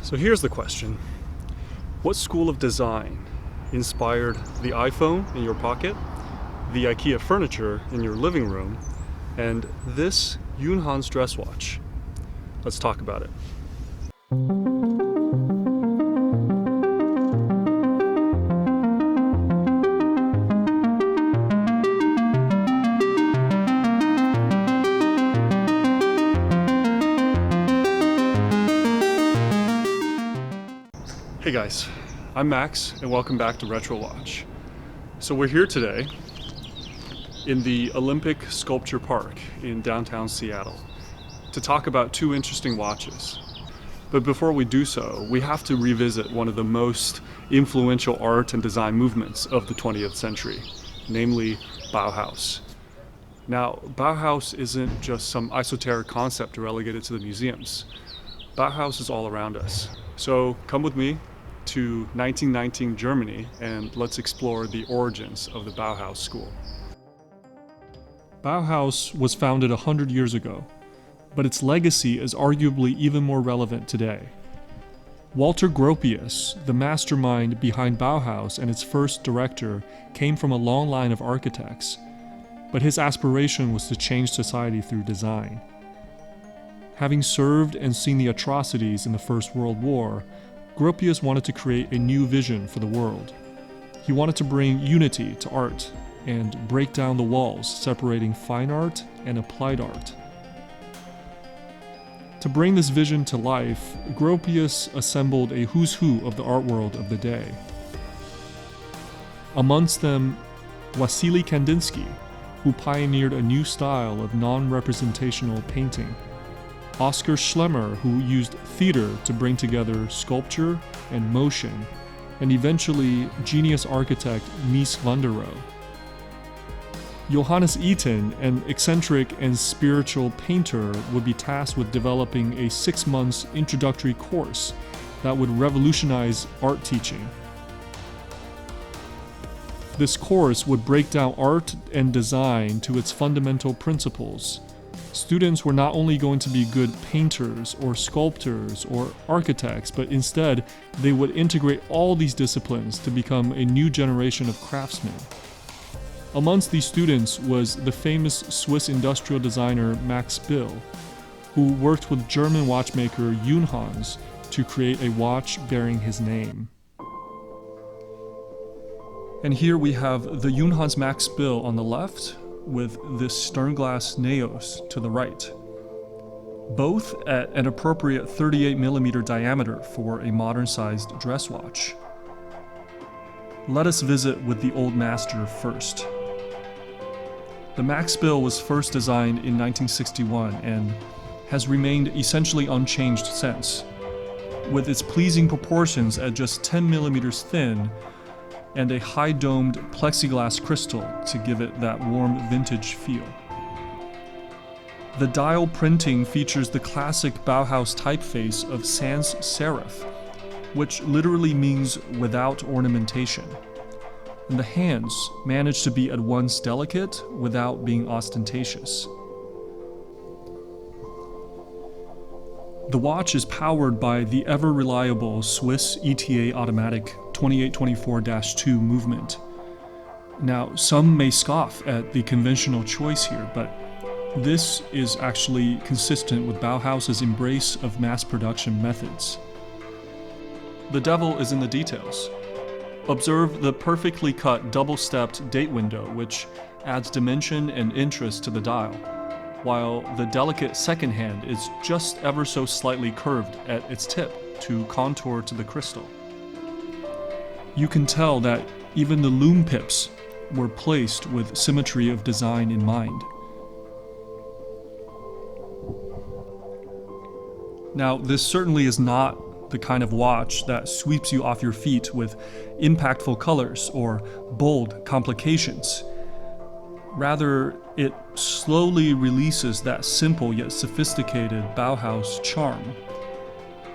So here's the question. What school of design inspired the iPhone in your pocket, the IKEA furniture in your living room, and this Junghans dress watch? Let's talk about it. Hey guys, I'm Max and welcome back to Retro Watch. So we're here today in the Olympic Sculpture Park in downtown Seattle to talk about two interesting watches. But before we do so, we have to revisit one of the most influential art and design movements of the 20th century, namely Bauhaus. Now, Bauhaus isn't just some esoteric concept relegated to the museums. Bauhaus is all around us. So come with me to 1919 Germany and let's explore the origins of the Bauhaus school. Bauhaus was founded 100 years ago, but its legacy is arguably even more relevant today. Walter Gropius, the mastermind behind Bauhaus and its first director, came from a long line of architects, but his aspiration was to change society through design. Having served and seen the atrocities in the First World War, Gropius wanted to create a new vision for the world. He wanted to bring unity to art and break down the walls separating fine art and applied art. To bring this vision to life, Gropius assembled a who's who of the art world of the day. Amongst them, Wassily Kandinsky, who pioneered a new style of non-representational painting, Oskar Schlemmer, who used theater to bring together sculpture and motion, and eventually genius architect Mies van der Rohe. Johannes Itten, an eccentric and spiritual painter, would be tasked with developing a 6-month introductory course that would revolutionize art teaching. This course would break down art and design to its fundamental principles. Students were not only going to be good painters or sculptors or architects, but instead they would integrate all these disciplines to become a new generation of craftsmen. Amongst these students was the famous Swiss industrial designer Max Bill, who worked with German watchmaker Junghans to create a watch bearing his name. And here we have the Junghans Max Bill on the left, with this Sternglas Naos to the right, both at an appropriate 38mm diameter for a modern-sized dress watch. Let us visit with the old master first. The Max Bill was first designed in 1961 and has remained essentially unchanged since, with its pleasing proportions at just 10mm thin and a high-domed plexiglass crystal to give it that warm vintage feel. The dial printing features the classic Bauhaus typeface of sans serif, which literally means without ornamentation. And the hands manage to be at once delicate without being ostentatious. The watch is powered by the ever-reliable Swiss ETA automatic 2824-2 movement. Now, some may scoff at the conventional choice here, but this is actually consistent with Bauhaus's embrace of mass production methods. The devil is in the details. Observe the perfectly cut double-stepped date window, which adds dimension and interest to the dial, while the delicate second hand is just ever so slightly curved at its tip to contour to the crystal. You can tell that even the loom pips were placed with symmetry of design in mind. Now, this certainly is not the kind of watch that sweeps you off your feet with impactful colors or bold complications. Rather, it slowly releases that simple yet sophisticated Bauhaus charm,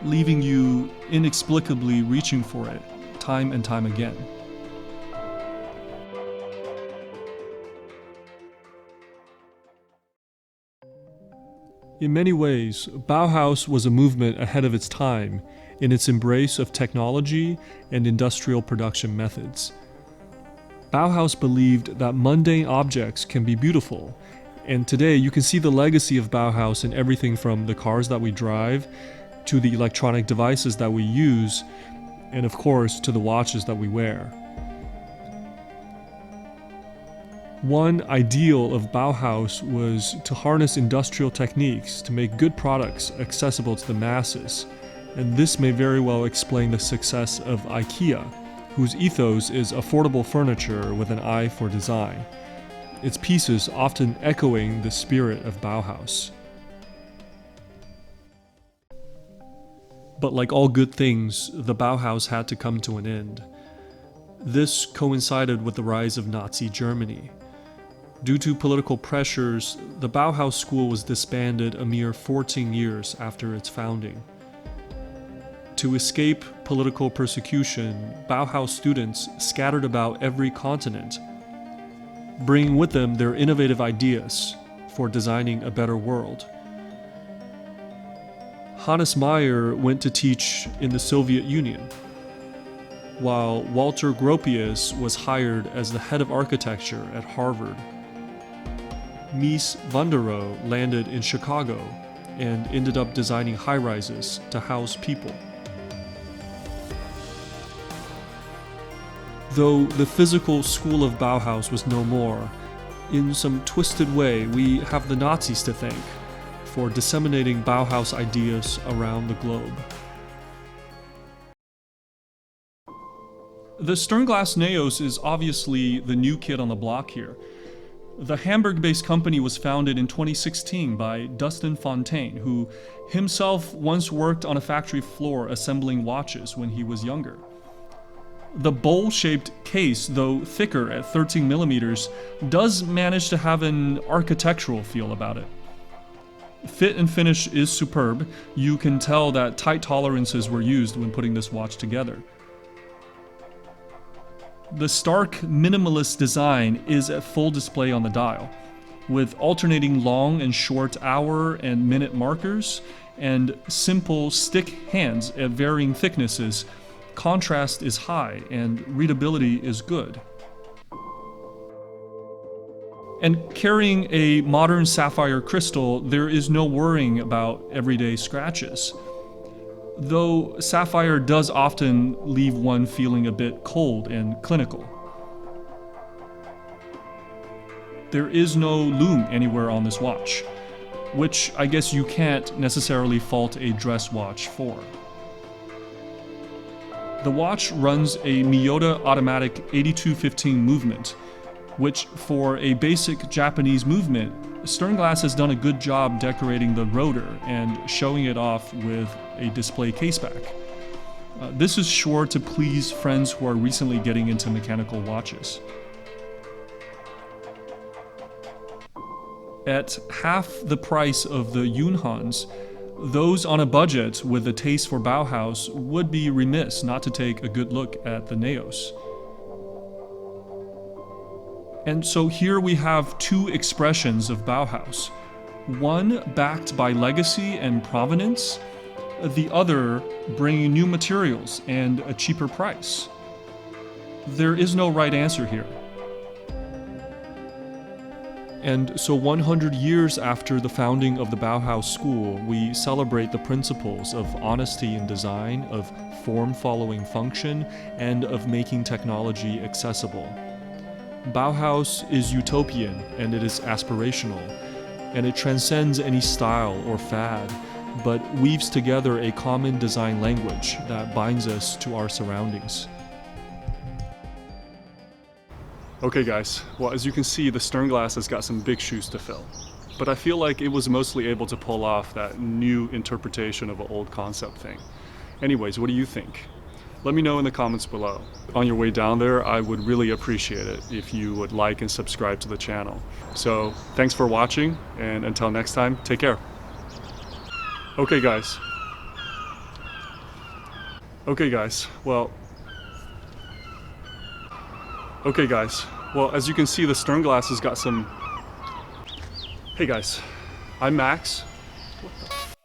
leaving you inexplicably reaching for it time and time again. In many ways, Bauhaus was a movement ahead of its time in its embrace of technology and industrial production methods. Bauhaus believed that mundane objects can be beautiful, and today you can see the legacy of Bauhaus in everything from the cars that we drive, to the electronic devices that we use, and of course to the watches that we wear. One ideal of Bauhaus was to harness industrial techniques to make good products accessible to the masses, and this may very well explain the success of IKEA, whose ethos is affordable furniture with an eye for design, its pieces often echoing the spirit of Bauhaus. But like all good things, the Bauhaus had to come to an end. This coincided with the rise of Nazi Germany. Due to political pressures, the Bauhaus school was disbanded a mere 14 years after its founding. To escape political persecution, Bauhaus students scattered about every continent, bringing with them their innovative ideas for designing a better world. Hannes Meyer went to teach in the Soviet Union, while Walter Gropius was hired as the head of architecture at Harvard. Mies van der Rohe landed in Chicago and ended up designing high-rises to house people. Though the physical school of Bauhaus was no more, in some twisted way we have the Nazis to thank for disseminating Bauhaus ideas around the globe. The Sternglas Naos is obviously the new kid on the block here. The Hamburg-based company was founded in 2016 by Dustin Fontaine, who himself once worked on a factory floor assembling watches when he was younger. The bowl-shaped case, though thicker at 13 millimeters, does manage to have an architectural feel about it. Fit and finish is superb. You can tell that tight tolerances were used when putting this watch together. The stark, minimalist design is at full display on the dial, with alternating long and short hour and minute markers, and simple stick hands at varying thicknesses. Contrast is high, and readability is good. And carrying a modern sapphire crystal, there is no worrying about everyday scratches. Though sapphire does often leave one feeling a bit cold and clinical. There is no lume anywhere on this watch, which I guess you can't necessarily fault a dress watch for. The watch runs a Miyota automatic 8215 movement, which for a basic Japanese movement, Sternglas has done a good job decorating the rotor and showing it off with a display caseback. This is sure to please friends who are recently getting into mechanical watches. At half the price of the Junghans, those on a budget with a taste for Bauhaus would be remiss not to take a good look at the Naos. And so here we have two expressions of Bauhaus, one backed by legacy and provenance, the other bringing new materials and a cheaper price. There is no right answer here. And so 100 years after the founding of the Bauhaus School, we celebrate the principles of honesty in design, of form following function, and of making technology accessible. Bauhaus is utopian and it is aspirational, and it transcends any style or fad, but weaves together a common design language that binds us to our surroundings. Okay guys, well as you can see, the Sternglas has got some big shoes to fill, but I feel like it was mostly able to pull off that new interpretation of an old concept thing. Anyways, what do you think? Let me know in the comments below. On your way down there, I would really appreciate it if you would like and subscribe to the channel. So thanks for watching, and until next time, take care. Okay guys, well, as you can see, the Sternglas has got some... Hey guys, I'm Max.